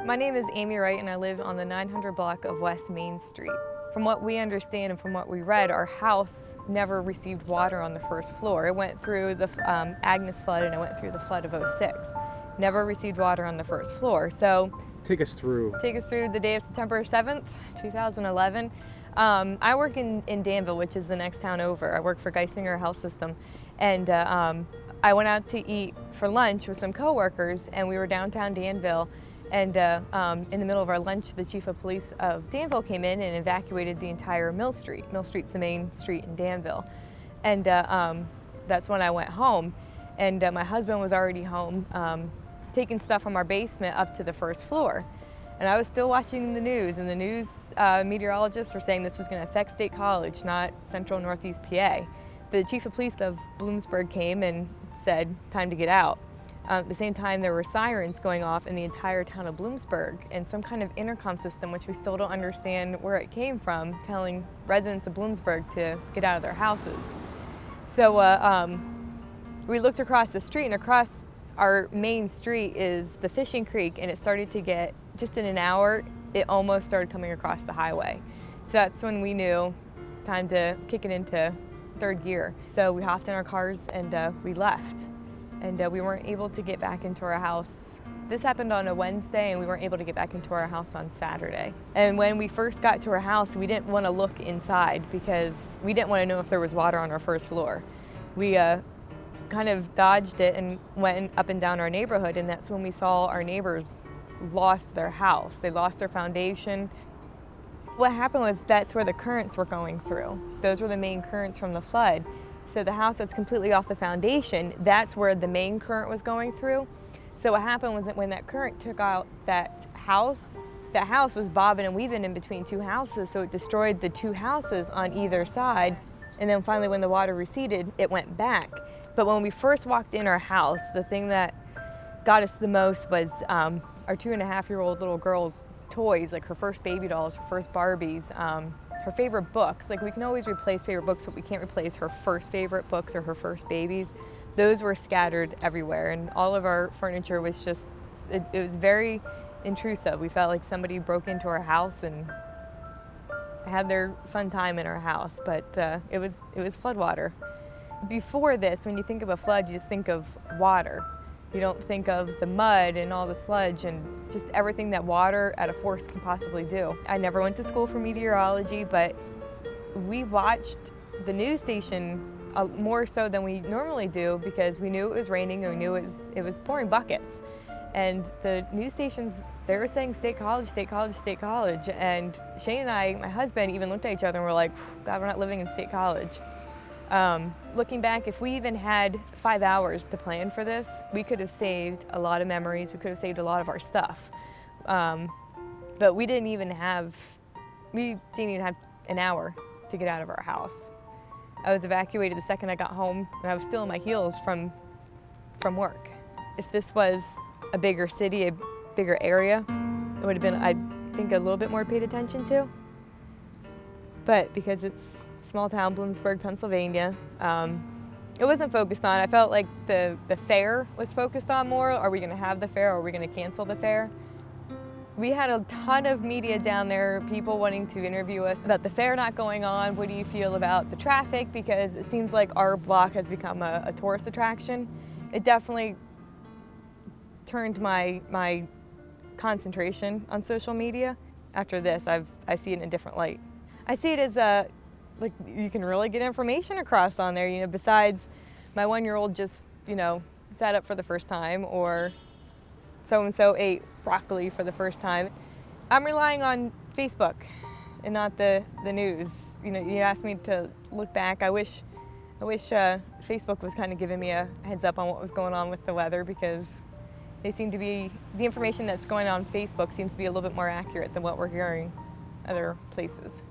My name is Amy Wright and I live on the 900 block of West Main Street. From what we understand and from what we read, our house never received water on the first floor. It went through the Agnes flood and it went through the flood of '06. Never received water on the first floor. So Take us through the day of September 7th, 2011. I work in Danville, which is the next town over. I work for Geisinger Health System. And I went out to eat for lunch with some coworkers and we were downtown Danville. And in the middle of our lunch, the chief of police of Danville came in and evacuated the entire Mill Street. Mill Street's the main street in Danville. And that's when I went home. And my husband was already home taking stuff from our basement up to the first floor. And I was still watching the news, and the news meteorologists were saying this was going to affect State College, not Central Northeast PA. The chief of police of Bloomsburg came and said, time to get out. At the same time, there were sirens going off in the entire town of Bloomsburg and some kind of intercom system, which we still don't understand where it came from, telling residents of Bloomsburg to get out of their houses. So we looked across the street, and across our main street is the fishing creek, and it started to get, just in an hour, it almost started coming across the highway. So that's when we knew time to kick it into third gear. So we hopped in our cars and we left. And we weren't able to get back into our house. This happened on a Wednesday, and we weren't able to get back into our house on Saturday. And when we first got to our house, we didn't want to look inside because we didn't want to know if there was water on our first floor. We kind of dodged it and went up and down our neighborhood, and that's when we saw our neighbors lost their house. They lost their foundation. What happened was that's where the currents were going through. Those were the main currents from the flood. So the house that's completely off the foundation, that's where the main current was going through. So what happened was that when that current took out that house was bobbing and weaving in between two houses, so it destroyed the two houses on either side. And then finally when the water receded, it went back. But when we first walked in our house, the thing that got us the most was our 2.5-year-old little girl's toys, like her first baby dolls, her first Barbies, her favorite books. Like, we can always replace favorite books, but we can't replace her first favorite books or her first babies. Those were scattered everywhere, and all of our furniture was just, it was very intrusive. We felt like somebody broke into our house and had their fun time in our house, but it was floodwater. Before this, when you think of a flood, you just think of water. You don't think of the mud and all the sludge and just everything that water at a force can possibly do. I never went to school for meteorology, but we watched the news station more so than we normally do because we knew it was raining and we knew it was pouring buckets. And the news stations, they were saying State College, State College, State College. And Shane and I, my husband, even looked at each other and were like, God, we're not living in State College. Looking back, if we even had 5 hours to plan for this, we could have saved a lot of memories. We could have saved a lot of our stuff. But we didn't even have an hour to get out of our house. I was evacuated the second I got home, and I was still on my heels from work. If this was a bigger city, a bigger area, it would have been, I think, a little bit more paid attention to. But because it's small town, Bloomsburg, Pennsylvania, it wasn't focused on. I felt like the fair was focused on more. Are we gonna have the fair, or are we gonna cancel the fair? We had a ton of media down there, people wanting to interview us about the fair not going on. What do you feel about the traffic? Because it seems like our block has become a tourist attraction. It definitely turned my concentration on social media. After this, I see it in a different light. I see it as like, you can really get information across on there, you know, besides my 1-year-old just, you know, sat up for the first time, or so-and-so ate broccoli for the first time. I'm relying on Facebook and not the news. You know, you asked me to look back. I wish Facebook was kind of giving me a heads up on what was going on with the weather, because they seem to be, the information that's going on Facebook seems to be a little bit more accurate than what we're hearing other places.